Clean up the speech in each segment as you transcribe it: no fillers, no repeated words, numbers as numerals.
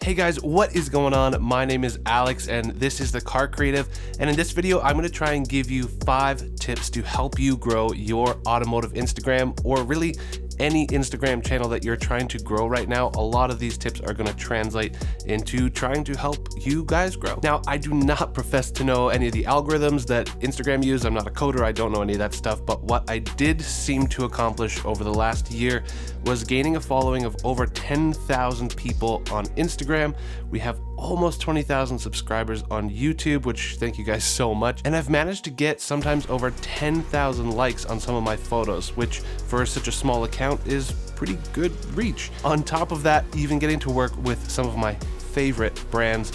Hey guys, what is going on? My name is Alex and this is The Car Creative, and in this video I'm going to try and give you 5 tips to help you grow your automotive Instagram, or really any Instagram channel that you're trying to grow right now. A lot of these tips are going to translate into trying to help you guys grow. Now, I do not profess to know any of the algorithms that Instagram use. I'm not a coder. I don't know any of that stuff. But what I did seem to accomplish over the last year was gaining a following of over 10,000 people on Instagram. We have almost 20,000 subscribers on YouTube, which thank you guys so much. And I've managed to get sometimes over 10,000 likes on some of my photos, which for such a small account is pretty good reach. On top of that, even getting to work with some of my favorite brands,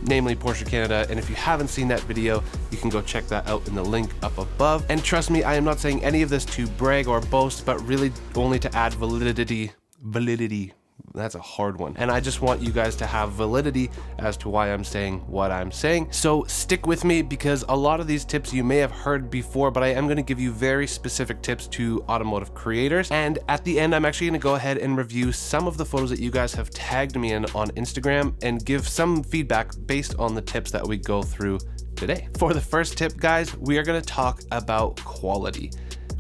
namely Porsche Canada. And if you haven't seen that video, you can go check that out in the link up above. And trust me, I am not saying any of this to brag or boast, but really only to add validity. That's a hard one. And I just want you guys to have validity as to why I'm saying what I'm saying. So stick with me, because a lot of these tips you may have heard before, but I am going to give you very specific tips to automotive creators. And at the end, I'm actually going to go ahead and review some of the photos that you guys have tagged me in on Instagram and give some feedback based on the tips that we go through today. For the first tip, guys, we are going to talk about quality.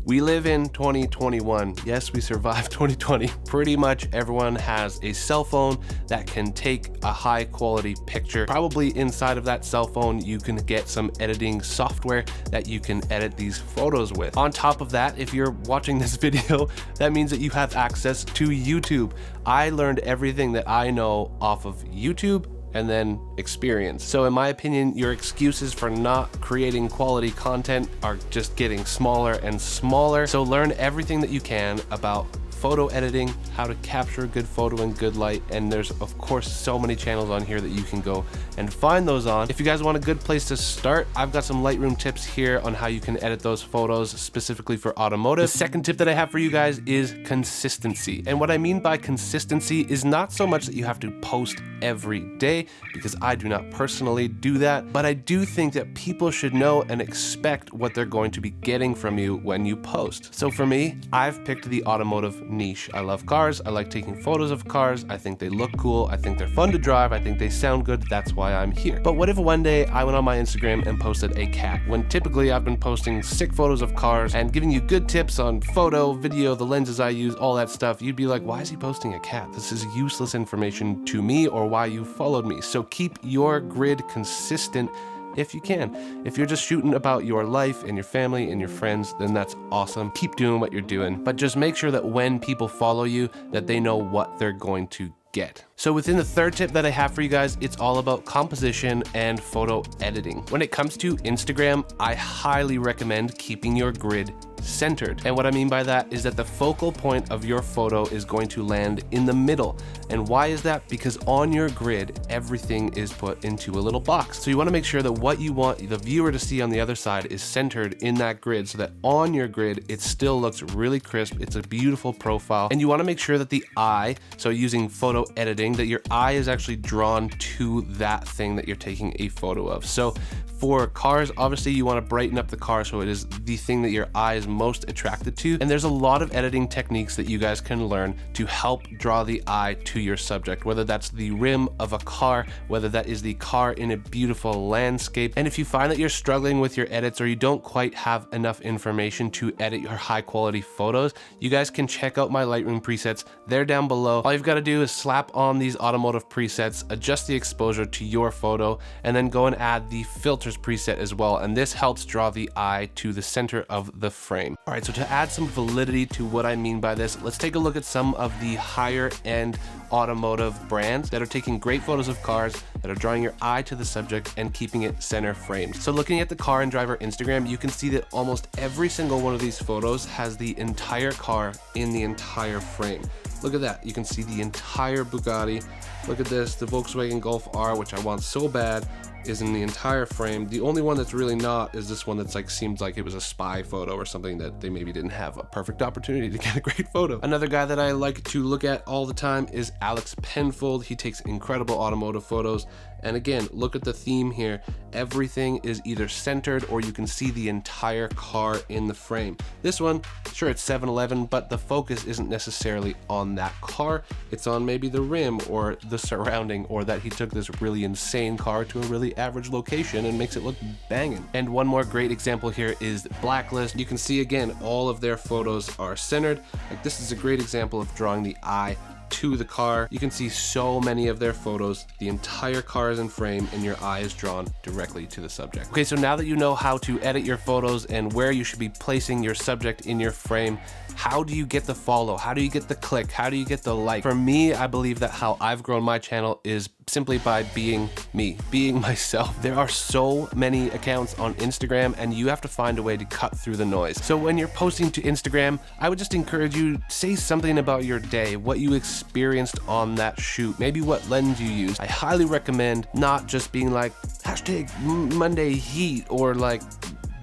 We live in 2021. Yes, we survived 2020. Pretty much everyone has a cell phone that can take a high quality picture. Probably inside of that cell phone, you can get some editing software that you can edit these photos with. On top of that, if you're watching this video, that means that you have access to YouTube. I learned everything that I know off of YouTube and then experience. So in my opinion, your excuses for not creating quality content are just getting smaller and smaller. So learn everything that you can about photo editing, how to capture a good photo in good light, and there's of course so many channels on here that you can go and find those on. If you guys want a good place to start, I've got some Lightroom tips here on how you can edit those photos specifically for automotive. The second tip that I have for you guys is consistency. And what I mean by consistency is not so much that you have to post every day, because I do not personally do that, but I do think that people should know and expect what they're going to be getting from you when you post. So for me, I've picked the automotive niche. I love cars. I like taking photos of cars. I think they look cool. I think they're fun to drive. I think they sound good. That's why I'm here. But what if one day I went on my Instagram and posted a cat, when typically I've been posting sick photos of cars and giving you good tips on photo, video, the lenses I use, all that stuff? You'd be like, why is he posting a cat? This is useless information to me, or why you followed me. So keep your grid consistent if you can. If you're just shooting about your life and your family and your friends, then that's awesome. Keep doing what you're doing, but just make sure that when people follow you, that they know what they're going to get. So within the third tip that I have for you guys, it's all about composition and photo editing. When it comes to Instagram, I highly recommend keeping your grid centered. And what I mean by that is that the focal point of your photo is going to land in the middle. And why is that? Because on your grid, everything is put into a little box. So you want to make sure that what you want the viewer to see on the other side is centered in that grid, so that on your grid, it still looks really crisp. It's a beautiful profile. And you want to make sure that the eye, so using photo editing, that your eye is actually drawn to that thing that you're taking a photo of. So for cars, obviously you want to brighten up the car so it is the thing that your eye is most attracted to. And there's a lot of editing techniques that you guys can learn to help draw the eye to your subject, whether that's the rim of a car, whether that is the car in a beautiful landscape. And if you find that you're struggling with your edits, or you don't quite have enough information to edit your high quality photos, you guys can check out my Lightroom presets. They're down below. All you've got to do is slap on these automotive presets, adjust the exposure to your photo, and then go and add the filters preset as well. And this helps draw the eye to the center of the frame. All right, so to add some validity to what I mean by this, let's take a look at some of the higher end automotive brands that are taking great photos of cars, that are drawing your eye to the subject and keeping it center framed. So looking at the Car and Driver Instagram, you can see that almost every single one of these photos has the entire car in the entire frame. Look at that. You can see the entire Bugatti. Look at this, the Volkswagen Golf R, which I want so bad, is in the entire frame. The only one that's really not is this one that's like, seems like it was a spy photo or something, that they maybe didn't have a perfect opportunity to get a great photo. Another guy that I like to look at all the time is Alex Penfold. He takes incredible automotive photos. And again, look at the theme here. Everything is either centered or you can see the entire car in the frame. This one, sure, it's 7-Eleven, but the focus isn't necessarily on that car. It's on maybe the rim or the surrounding, or that he took this really insane car to a really average location and makes it look banging. And one more great example here is Blacklist. You can see again, all of their photos are centered. Like, this is a great example of drawing the eye to the car. You can see so many of their photos. The entire car is in frame and your eye is drawn directly to the subject. Okay, so now that you know how to edit your photos and where you should be placing your subject in your frame, how do you get the follow? How do you get the click? How do you get the like? For me, I believe that how I've grown my channel is simply by being me, being myself. There are so many accounts on Instagram and you have to find a way to cut through the noise. So when you're posting to Instagram, I would just encourage you, say something about your day, what you experienced on that shoot, maybe what lens you used. I highly recommend not just being like hashtag Monday heat or like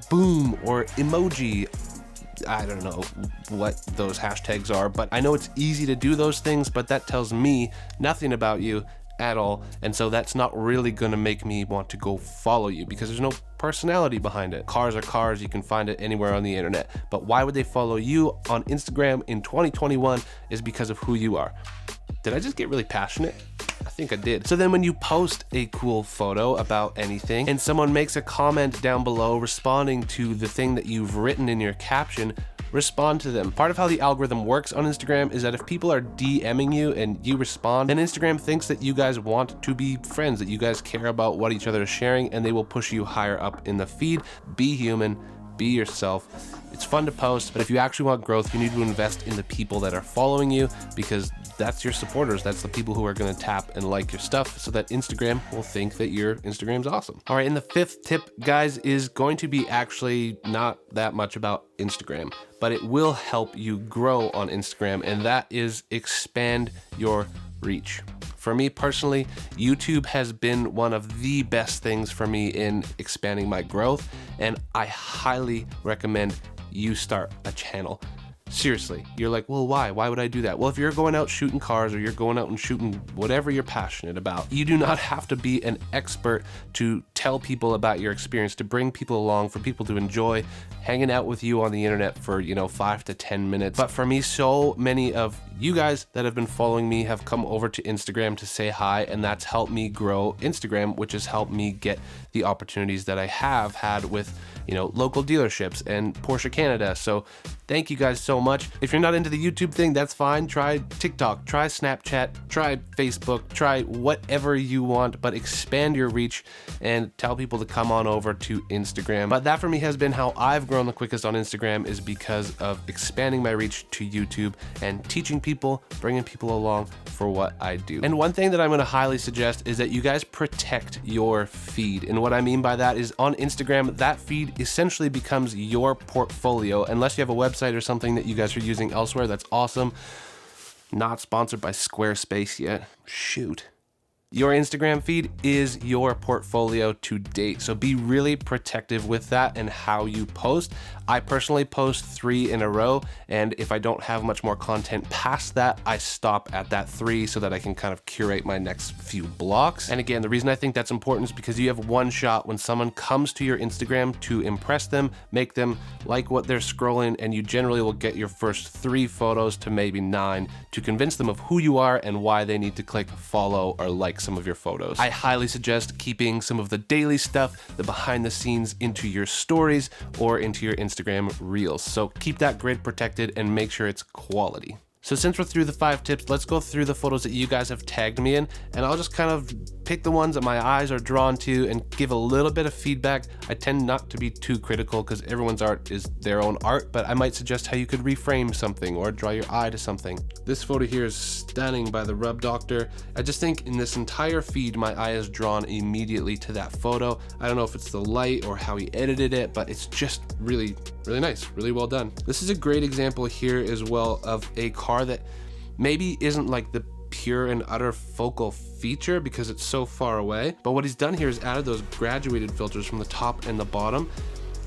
boom or emoji. I don't know what those hashtags are, but I know it's easy to do those things, but that tells me nothing about you at all. And so that's not really gonna make me want to go follow you because there's no personality behind it. Cars are cars, you can find it anywhere on the internet. But why would they follow you on Instagram in 2021 is because of who you are. Did I just get really passionate? I think I did. So then when you post a cool photo about anything and someone makes a comment down below responding to the thing that you've written in your caption, respond to them. Part of how the algorithm works on Instagram is that if people are DMing you and you respond, then Instagram thinks that you guys want to be friends, that you guys care about what each other is sharing, and they will push you higher up in the feed. Be human, be yourself. It's fun to post, but if you actually want growth, you need to invest in the people that are following you because that's your supporters. That's the people who are going to tap and like your stuff so that Instagram will think that your Instagram's awesome. All right, and the fifth tip, guys, is going to be actually not that much about Instagram, but it will help you grow on Instagram, and that is expand your reach. For me personally, YouTube has been one of the best things for me in expanding my growth, and I highly recommend you start a channel. Seriously, you're like, well, why? Why would I do that? Well, if you're going out shooting cars or you're going out and shooting whatever you're passionate about, you do not have to be an expert to tell people about your experience, to bring people along, for people to enjoy hanging out with you on the internet for, 5 to 10 minutes. But for me, so many of you guys that have been following me have come over to Instagram to say hi, and that's helped me grow Instagram, which has helped me get the opportunities that I have had with local dealerships and Porsche Canada. So thank you guys so much. If you're not into the YouTube thing, that's fine. Try TikTok, try Snapchat, try Facebook, try whatever you want, but expand your reach and tell people to come on over to Instagram. But that for me has been how I've grown the quickest on Instagram, is because of expanding my reach to YouTube and teaching people, bringing people along for what I do. And one thing that I'm going to highly suggest is that you guys protect your feed. And what I mean by that is on Instagram, that feed essentially becomes your portfolio. Unless you have a website or something that you guys are using elsewhere, that's awesome. Not sponsored by Squarespace yet. Shoot. Your Instagram feed is your portfolio to date, so be really protective with that and how you post. I personally post 3 in a row, and if I don't have much more content past that, I stop at that 3 so that I can kind of curate my next few blocks. And again, the reason I think that's important is because you have one shot when someone comes to your Instagram to impress them, make them like what they're scrolling, and you generally will get your first 3 photos to maybe 9 to convince them of who you are and why they need to click follow or like some of your photos. I highly suggest keeping some of the daily stuff, the behind the scenes, into your stories or into your Instagram reels. So keep that grid protected and make sure it's quality. So since we're through the 5 tips, let's go through the photos that you guys have tagged me in, and I'll just kind of pick the ones that my eyes are drawn to and give a little bit of feedback. I tend not to be too critical because everyone's art is their own art, but I might suggest how you could reframe something or draw your eye to something. This photo here is stunning by the Rub Doctor. I just think in this entire feed, my eye is drawn immediately to that photo. I don't know if it's the light or how he edited it, but it's just really, really nice, really well done. This is a great example here as well of a car that maybe isn't like the pure and utter focal feature because it's so far away, but what he's done here is added those graduated filters from the top and the bottom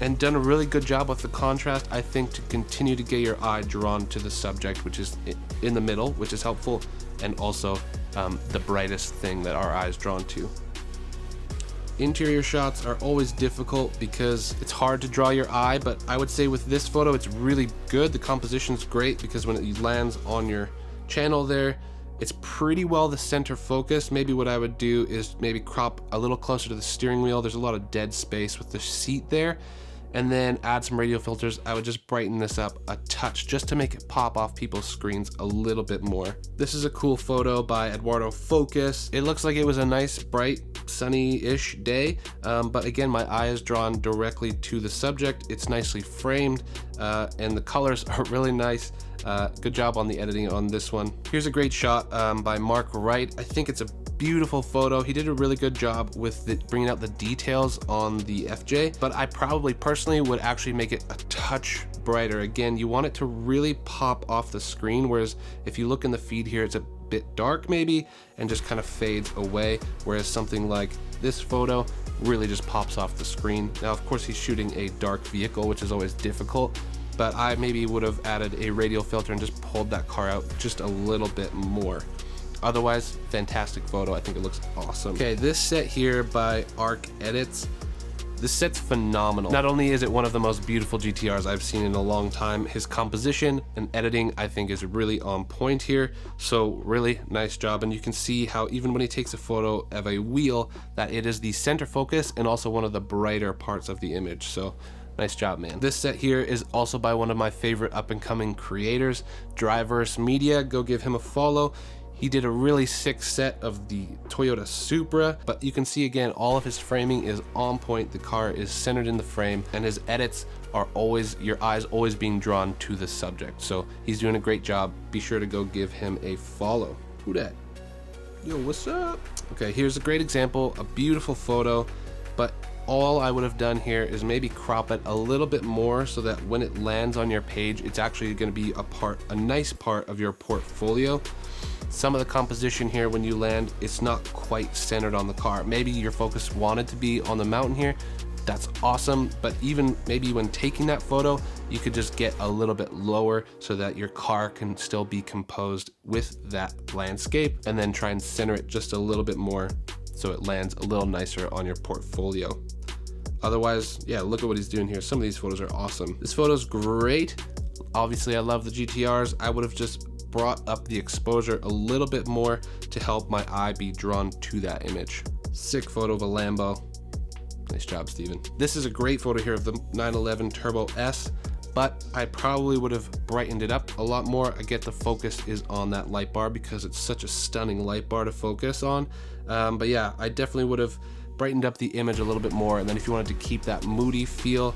and done a really good job with the contrast, I think, to continue to get your eye drawn to the subject, which is in the middle, which is helpful, and also the brightest thing that our eye is drawn to. Interior shots are always difficult because it's hard to draw your eye, but I would say with this photo it's really good. The composition's great because when it lands on your channel there, It's pretty well the center focus. Maybe what I would do is maybe crop a little closer to the steering wheel. There's a lot of dead space with the seat there. And then add some radial filters. I would just brighten this up a touch just to make it pop off people's screens a little bit more. This is a cool photo by Eduardo Focus. It looks like it was a nice, bright, sunny-ish day, but again, my eye is drawn directly to the subject. It's nicely framed, and the colors are really nice. Good job on the editing on this one. Here's a great shot by Mark Wright. I think it's a beautiful photo. He did a really good job with bringing out the details on the FJ, but I probably personally would actually make it a touch brighter. Again, you want it to really pop off the screen, whereas if you look in the feed here, it's a bit dark maybe and just kind of fades away, whereas something like this photo really just pops off the screen. Now, of course, he's shooting a dark vehicle, which is always difficult, but I maybe would have added a radial filter and just pulled that car out just a little bit more. Otherwise, fantastic photo. I think it looks awesome. Okay, this set here by Arc Edits. This set's phenomenal. Not only is it one of the most beautiful GTRs I've seen in a long time, his composition and editing I think is really on point here. So really nice job. And you can see how even when he takes a photo of a wheel, that it is the center focus and also one of the brighter parts of the image. So nice job, man. This set here is also by one of my favorite up and coming creators, Driverse Media. Go give him a follow. He did a really sick set of the Toyota Supra, but you can see again, all of his framing is on point. The car is centered in the frame, and his edits are always, your eyes always being drawn to the subject. So he's doing a great job. Be sure to go give him a follow. Who dat? Yo, what's up? Okay, here's a great example, a beautiful photo, but all I would have done here is maybe crop it a little bit more so that when it lands on your page, it's actually going to be a nice part of your portfolio. Some of the composition here when you land, it's not quite centered on the car. Maybe your focus wanted to be on the mountain here. That's awesome, but even maybe when taking that photo, you could just get a little bit lower so that your car can still be composed with that landscape, and then try and center it just a little bit more so it lands a little nicer on your portfolio. Otherwise, yeah, look at what he's doing here. Some of these photos are awesome. This photo's great. Obviously, I love the GTRs. I would have just brought up the exposure a little bit more to help my eye be drawn to that image. Sick photo of a Lambo. Nice job, Steven. This is a great photo here of the 911 Turbo S, but I probably would have brightened it up a lot more. I get the focus is on that light bar because it's such a stunning light bar to focus on. But yeah, I definitely would have brightened up the image a little bit more, and then if you wanted to keep that moody feel,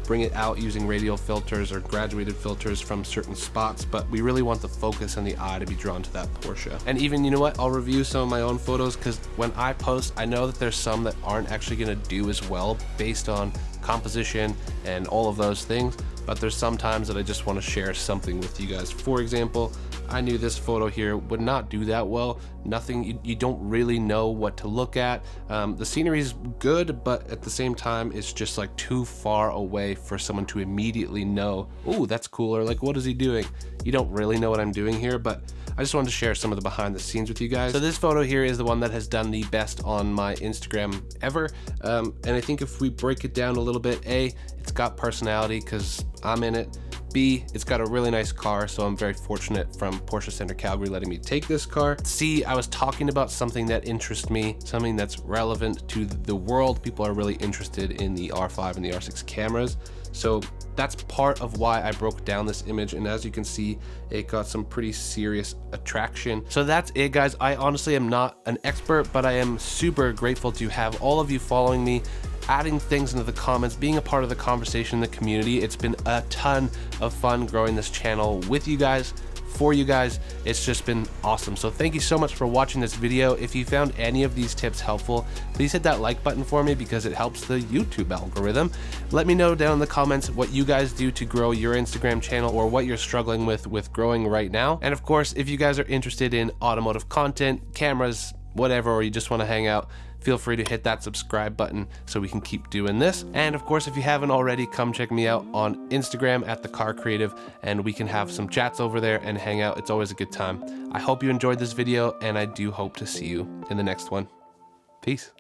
bring it out using radial filters or graduated filters from certain spots, but we really want the focus and the eye to be drawn to that Porsche. And even, you know what, I'll review some of my own photos, because when I post, I know that there's some that aren't actually going to do as well based on composition and all of those things, but there's some times that I just want to share something with you guys. For example, I knew this photo here would not do that well. Nothing, you don't really know what to look at. The scenery is good, but at the same time, it's just like too far away for someone to immediately know, oh, that's cool, or like, what is he doing? You don't really know what I'm doing here, but I just wanted to share some of the behind the scenes with you guys. So this photo here is the one that has done the best on my Instagram ever. And I think if we break it down a little bit, A, it's got personality because I'm in it. B, it's got a really nice car, so I'm very fortunate from Porsche Center Calgary letting me take this car. C, I was talking about something that interests me, something that's relevant to the world. People are really interested in the R5 and the R6 cameras. So that's part of why I broke down this image, and as you can see, it got some pretty serious attraction. So that's it, guys. I honestly am not an expert, but I am super grateful to have all of you following me, adding things into the comments, being a part of the conversation in the community. It's been a ton of fun growing this channel with you guys, for you guys. It's just been awesome. So thank you so much for watching this video. If you found any of these tips helpful, please hit that like button for me because it helps the YouTube algorithm. Let me know down in the comments what you guys do to grow your Instagram channel or what you're struggling with growing right now. And of course, if you guys are interested in automotive content, cameras, whatever, or you just want to hang out, feel free to hit that subscribe button so we can keep doing this. And of course, if you haven't already, come check me out on Instagram at The Car Creative, and we can have some chats over there and hang out. It's always a good time. I hope you enjoyed this video, and I do hope to see you in the next one. Peace.